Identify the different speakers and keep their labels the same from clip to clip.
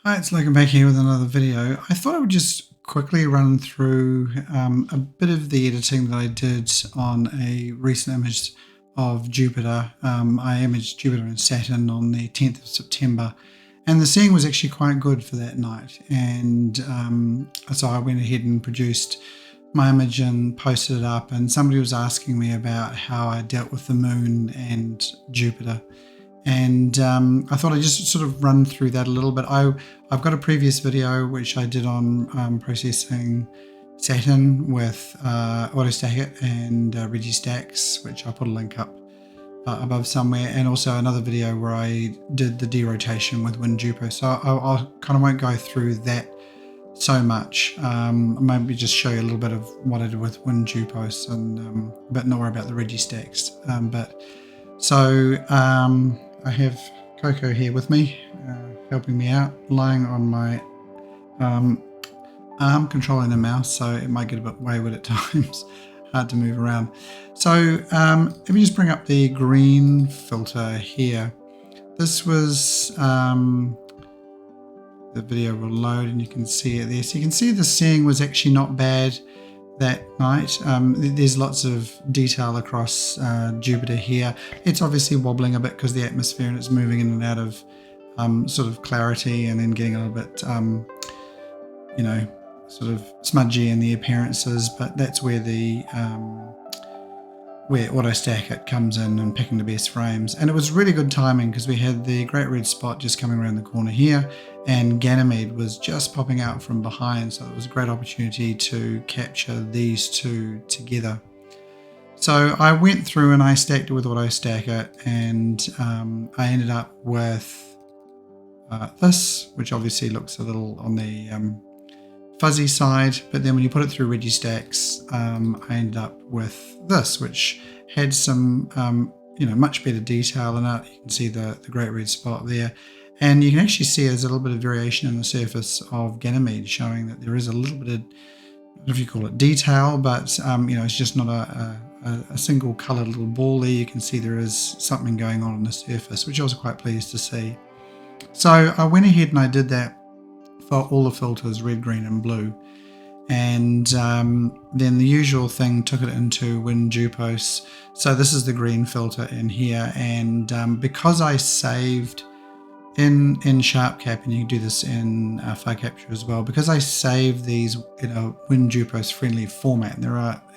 Speaker 1: Hi, it's Logan back here with another video. I thought I would just quickly run through a bit of the editing that I did on a recent image of Jupiter. I imaged Jupiter and Saturn on the 10th of September, and the seeing was actually quite good for that night. And so I went ahead and produced my image and posted it up, and somebody was asking me about how I dealt with the moon and Jupiter. And I thought I'd just sort of run through that a little bit. I've got a previous video which I did on processing Saturn with AutoStack and Registax, which I'll put a link up above somewhere, and also another video where I did the derotation with WinJupos. So I kind of won't go through that so much. Maybe just show you a little bit of what I did with WinJupos and a bit more about the Registax. I have Coco here with me, helping me out, lying on my arm, controlling the mouse, so it might get a bit wayward at times, hard to move around. So let me just bring up the green filter here. This was, the video will load and you can see it there. So you can see the seeing was actually not bad that night. There's lots of detail across Jupiter here. It's obviously wobbling a bit because the atmosphere, and it's moving in and out of sort of clarity, and then getting a little bit sort of smudgy in the appearances, but that's where the where AutoStack it comes in and picking the best frames. And it was really good timing because we had the great red spot just coming around the corner here, and Ganymede was just popping out from behind, so it was a great opportunity to capture these two together. So I went through and I stacked it with AutoStack it, and I ended up with this, which obviously looks a little on the fuzzy side, but then when you put it through Registax, I ended up with this, which had some much better detail in it. You can see the great red spot there, and you can actually see there's a little bit of variation in the surface of Ganymede, showing that there is a little bit of, I don't know if you call it detail, but it's just not a single coloured little ball there. You can see there is something going on the surface, which I was quite pleased to see. So I went ahead and I did that for all the filters, red, green and blue, and then the usual thing, took it into WinJupos. So this is the green filter in here, and because I saved in SharpCap, and you can do this in file capture as well, because I saved these in a WinJupos friendly format, and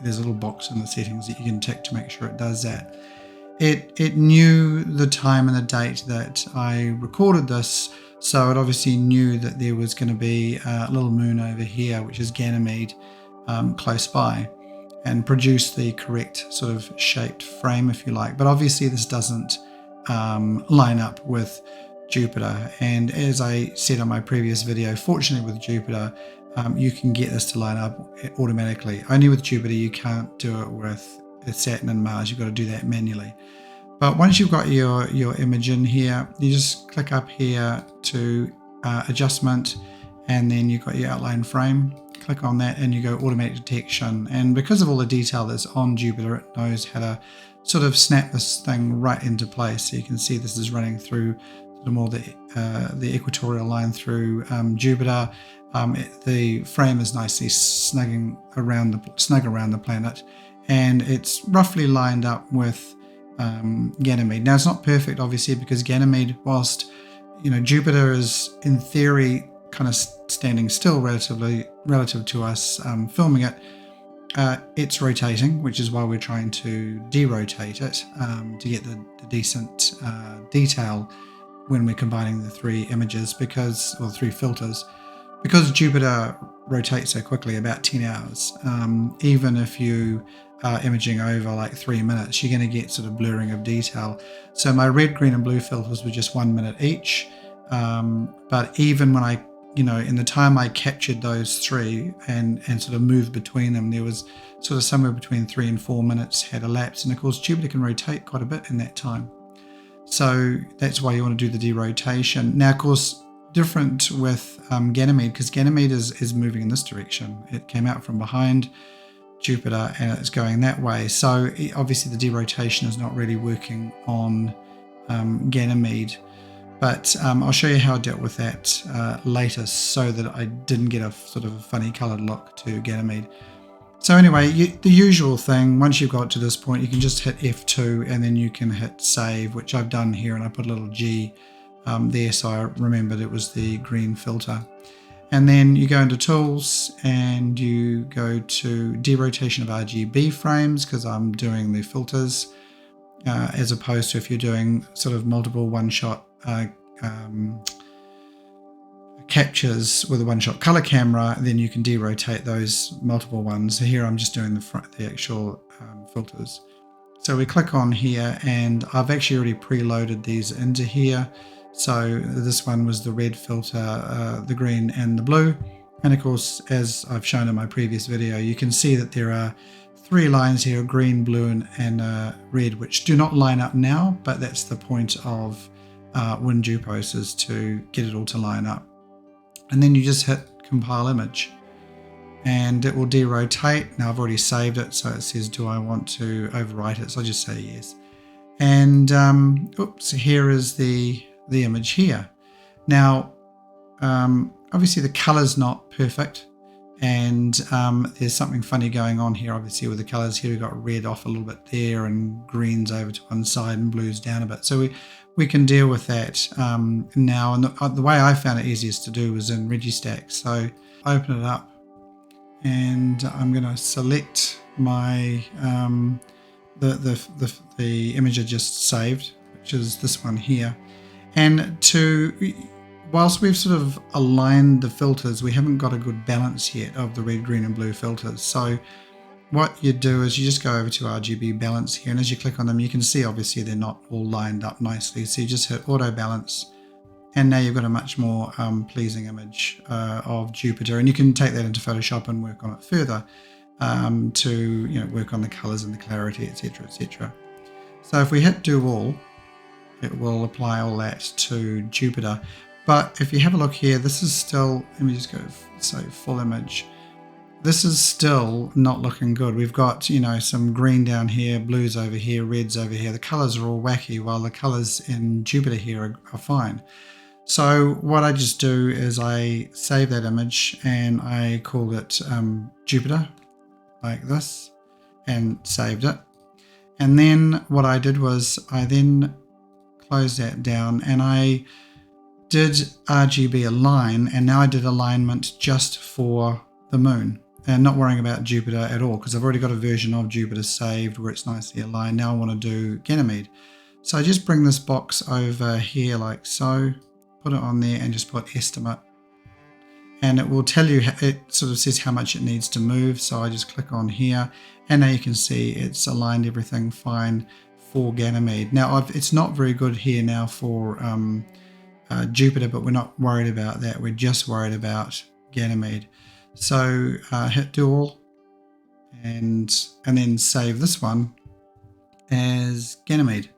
Speaker 1: there's a little box in the settings that you can tick to make sure it does that. It knew the time and the date that I recorded this, so it obviously knew that there was going to be a little moon over here, which is Ganymede, close by, and produced the correct sort of shaped frame, if you like. But obviously this doesn't line up with Jupiter, and as I said on my previous video, fortunately with Jupiter, you can get this to line up automatically. Only with Jupiter you can't do it with Saturn and Mars. You've got to do that manually. But once you've got your image in here, you just click up here to adjustment, and then you've got your outline frame. Click on that and you go automatic detection. And because of all the detail that's on Jupiter, it knows how to sort of snap this thing right into place. So you can see this is running through sort of more the equatorial line through Jupiter. The frame is nicely snug around the planet, and it's roughly lined up with Ganymede. Now it's not perfect, obviously, because Ganymede, whilst Jupiter is in theory kind of standing still relative to us filming it, it's rotating, which is why we're trying to derotate it to get the decent detail when we're combining the three images, or three filters, because Jupiter rotates so quickly, about 10 hours. Even if you are imaging over like 3 minutes, you're going to get sort of blurring of detail. So my red, green and blue filters were just 1 minute each. But even when I, in the time I captured those three and sort of moved between them, there was sort of somewhere between 3 and 4 minutes had elapsed. And of course, Jupiter can rotate quite a bit in that time. So that's why you want to do the derotation. Now, of course, different with Ganymede, because Ganymede is moving in this direction. It came out from behind Jupiter and it's going that way. So obviously the derotation is not really working on Ganymede. But I'll show you how I dealt with that later so that I didn't get a sort of a funny coloured look to Ganymede. So anyway, the usual thing, once you've got to this point, you can just hit F2 and then you can hit save, which I've done here, and I put a little G there so I remembered it was the green filter. And then you go into tools and you go to derotation of RGB frames, because I'm doing the filters as opposed to if you're doing sort of multiple one-shot captures with a one-shot color camera, then you can derotate those multiple ones. So here I'm just doing the actual filters. So we click on here, and I've actually already preloaded these into here. So this one was the red filter, the green and the blue. And of course, as I've shown in my previous video, you can see that there are 3 lines here, green, blue and red, which do not line up now, but that's the point of WinJupos, is to get it all to line up. And then you just hit compile image and it will derotate. Now I've already saved it, so it says, do I want to overwrite it? So I just say yes. And oops, here is the image here. Now, obviously the color's not perfect, and there's something funny going on here, obviously, with the colors. Here we've got red off a little bit there, and green's over to one side and blue's down a bit. So we can deal with that now. And the way I found it easiest to do was in Registax. So open it up, and I'm going to select my the image I just saved, which is this one here. And whilst we've sort of aligned the filters, we haven't got a good balance yet of the red, green and blue filters. So what you do is you just go over to RGB balance here, and as you click on them, you can see obviously they're not all lined up nicely. So you just hit auto balance, and now you've got a much more pleasing image of Jupiter, and you can take that into Photoshop and work on it further to work on the colors and the clarity, etc., etc. So if we hit do all, it will apply all that to Jupiter. But if you have a look here, this is still, let me just go say full image. This is still not looking good. We've got, some green down here, blues over here, reds over here. The colors are all wacky, while the colors in Jupiter here are fine. So what I just do is I save that image and I called it Jupiter, like this, and saved it. And then what I did was I then closed that down, and I did RGB align, and now I did alignment just for the moon, and not worrying about Jupiter at all, because I've already got a version of Jupiter saved where it's nicely aligned. Now I want to do Ganymede. So I just bring this box over here like so, put it on there and just put estimate. And it will tell you, it sort of says how much it needs to move. So I just click on here, and now you can see it's aligned everything fine for Ganymede. Now it's not very good here now for Jupiter, but we're not worried about that. We're just worried about Ganymede. So hit do all, and then save this one as Ganymede.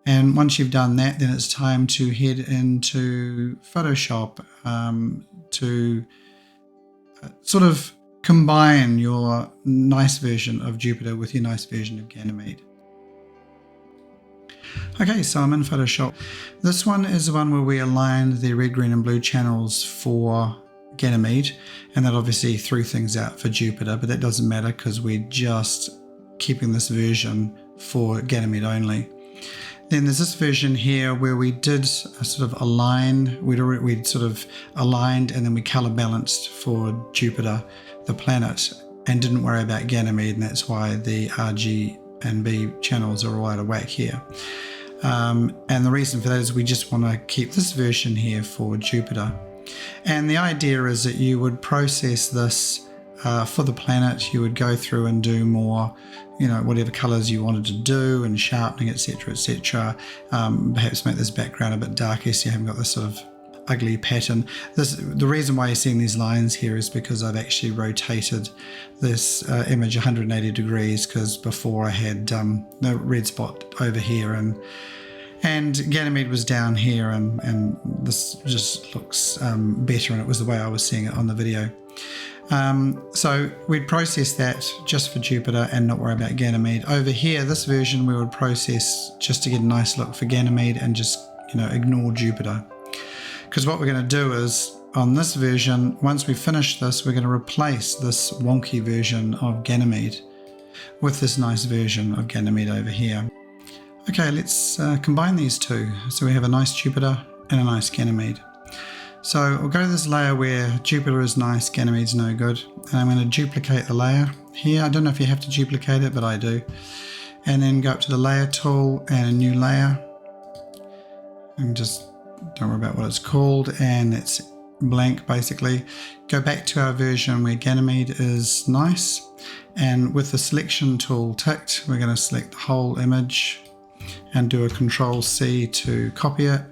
Speaker 1: And once you've done that, then it's time to head into Photoshop to sort of combine your nice version of Jupiter with your nice version of Ganymede. Okay, so I'm in Photoshop. This one is the one where we aligned the red, green and blue channels for Ganymede, and that obviously threw things out for Jupiter, but that doesn't matter because we're just keeping this version for Ganymede only. Then there's this version here where we did a sort of align, we'd sort of aligned and then we color balanced for Jupiter, the planet, and didn't worry about Ganymede, and that's why the RG and B channels are all out of whack here. And the reason for that is we just want to keep this version here for Jupiter. And the idea is that you would process this for the planet. You would go through and do more, whatever colors you wanted to do, and sharpening, etc., etc. Perhaps make this background a bit darker so you haven't got this sort of ugly pattern. The reason why you're seeing these lines here is because I've actually rotated this image 180 degrees, because before I had the red spot over here and Ganymede was down here, and this just looks better, and it was the way I was seeing it on the video. So we'd process that just for Jupiter and not worry about Ganymede. Over here, this version we would process just to get a nice look for Ganymede and just ignore Jupiter. Because what we're going to do is, on this version, once we finish this, we're going to replace this wonky version of Ganymede with this nice version of Ganymede over here. Okay, let's combine these two. So we have a nice Jupiter and a nice Ganymede. So we'll go to this layer where Jupiter is nice, Ganymede's no good. And I'm going to duplicate the layer here. I don't know if you have to duplicate it, but I do. And then go up to the layer tool and a new layer. And just don't worry about what it's called. And it's blank basically. Go back to our version where Ganymede is nice. And with the selection tool ticked, we're going to select the whole image and do a Control-C to copy it.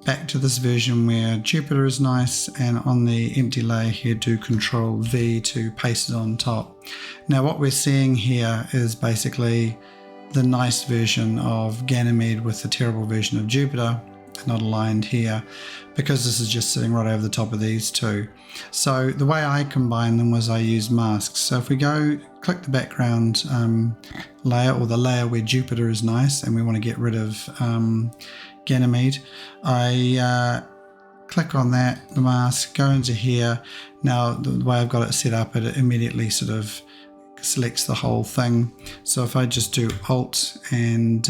Speaker 1: Back to this version where Jupiter is nice, and on the empty layer here do Control-V to paste it on top. Now what we're seeing here is basically the nice version of Ganymede with the terrible version of Jupiter, not aligned here, because this is just sitting right over the top of these two. So the way I combine them was I use masks. So if we go click the background layer, or the layer where Jupiter is nice and we want to get rid of Ganymede, I click on that, the mask, go into here. Now the way I've got it set up, it immediately sort of selects the whole thing. So if I just do Alt and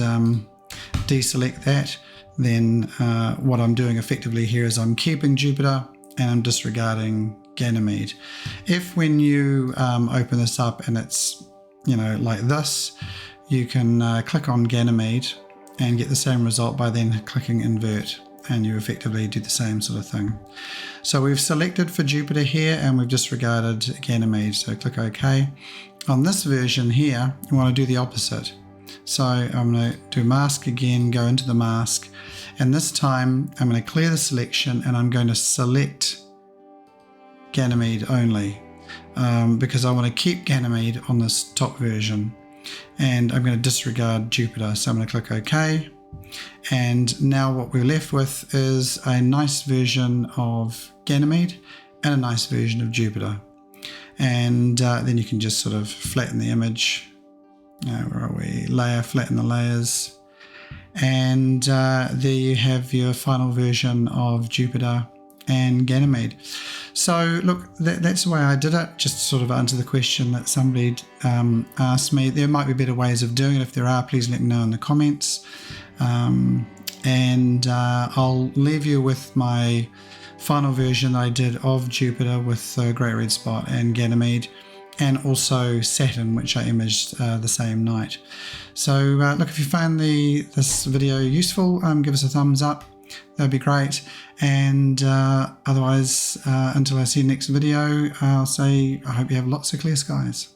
Speaker 1: deselect that, then what I'm doing effectively here is I'm keeping Jupiter and I'm disregarding Ganymede. If when you open this up and it's like this, you can click on Ganymede and get the same result by then clicking invert, and you effectively do the same sort of thing. So we've selected for Jupiter here and we've disregarded Ganymede, so click OK. On this version here, you want to do the opposite. So I'm going to do mask again, go into the mask, and this time I'm going to clear the selection and I'm going to select Ganymede only, because I want to keep Ganymede on this top version. And I'm going to disregard Jupiter, so I'm going to click OK. And now what we're left with is a nice version of Ganymede and a nice version of Jupiter. And then you can just sort of flatten the image. Where are we? Layer, flatten the layers. And there you have your final version of Jupiter and Ganymede. So look, that's the way I did it, just to sort of answer the question that somebody asked me. There might be better ways of doing it. If there are, please let me know in the comments. And I'll leave you with my final version I did of Jupiter with the Great Red Spot and Ganymede, and also Saturn, which I imaged the same night. So look, if you found this video useful, give us a thumbs up. That'd be great. And otherwise, until I see you next video, I'll say I hope you have lots of clear skies.